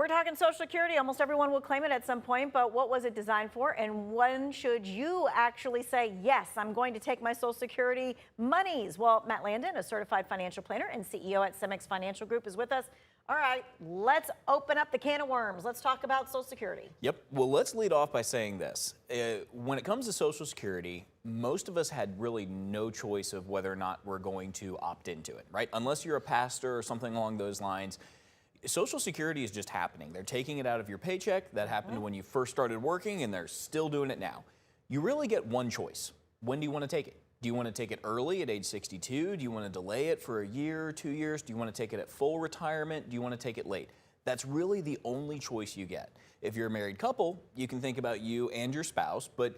We're talking Social Security. Almost everyone will claim it at some point, but what was it designed for? And when should you actually say, yes, I'm going to take my Social Security monies? Well, Matt Landon, a certified financial planner and CEO at Semmax Financial Group, is with us. All right, let's open up the can of worms. Let's talk about Social Security. Yep. Well, let's lead off by saying this. When it comes to Social Security, most of us had really no choice of whether or not we're going to opt into it, right? Unless you're a pastor or something along those lines. Social Security is just happening. They're taking it out of your paycheck. That happened when you first started working, and they're still doing it now. You really get one choice. When do you want to take it? Do you want to take it early at age 62? Do you want to delay it for a year, 2 years? Do you want to take it at full retirement? Do you want to take it late? That's really the only choice you get. If you're a married couple, you can think about you and your spouse, but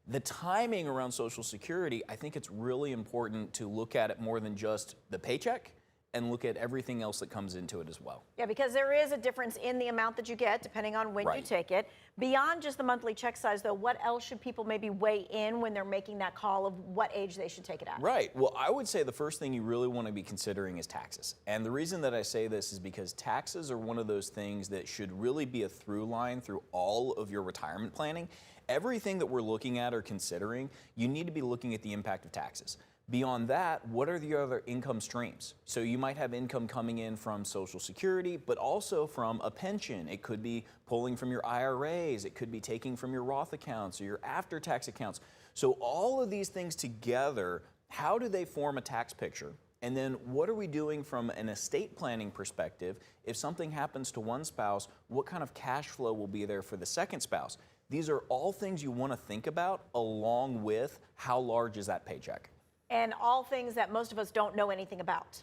the timing around Social Security, I think it's really important to look at it more than just the paycheck and look at everything else that comes into it as well. Yeah, because there is a difference in the amount that you get depending on when you take it. Beyond just the monthly check size, though, what else should people maybe weigh in when they're making that call of what age they should take it at? Right. Well, I would say the first thing you really want to be considering is taxes. And the reason that I say this is because taxes are one of those things that should really be a through line through all of your retirement planning. Everything that we're looking at or considering, you need to be looking at the impact of taxes. Beyond that, what are the other income streams? So you might have income coming in from Social Security, but also from a pension. It could be pulling from your IRAs. It could be taking from your Roth accounts or your after-tax accounts. So all of these things together, how do they form a tax picture? And then what are we doing from an estate planning perspective? If something happens to one spouse, what kind of cash flow will be there for the second spouse? These are all things you want to think about along with how large is that paycheck. And all things that most of us don't know anything about,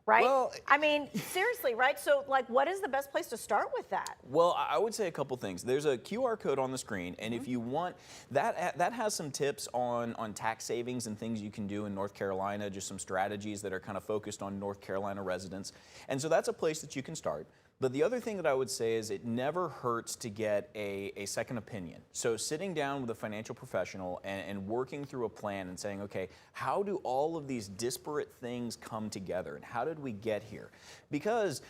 right? Well, I mean, seriously, right? So, like, what is the best place to start with that? Well, I would say a couple things. There's a QR code on the screen, and if you want, that has some tips on tax savings and things you can do in North Carolina, just some strategies that are kind of focused on North Carolina residents. And so that's a place that you can start. But the other thing that I would say is it never hurts to get a second opinion. So sitting down with a financial professional and working through a plan and saying, okay, how do all of these disparate things come together and how did we get here? Because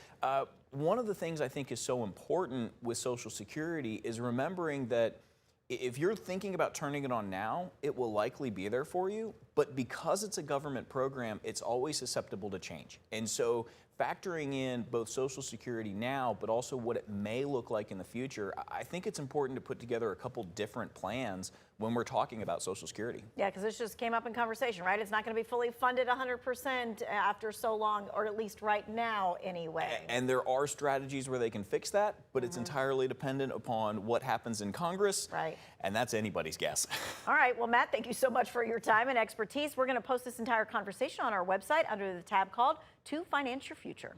one of the things I think is so important with Social Security is remembering that if you're thinking about turning it on now, it will likely be there for you. But because it's a government program, it's always susceptible to change. And so factoring in both Social Security now, but also what it may look like in the future, I think it's important to put together a couple different plans when we're talking about Social Security. Yeah, because this just came up in conversation, right? It's not going to be fully funded 100% after so long, or at least right now anyway. And there are strategies where they can fix that, but it's entirely dependent upon what happens in Congress. Right. And that's anybody's guess. All right. Well, Matt, thank you so much for your time and expertise. We're going to post this entire conversation on our website under the tab called To Finance Your Future.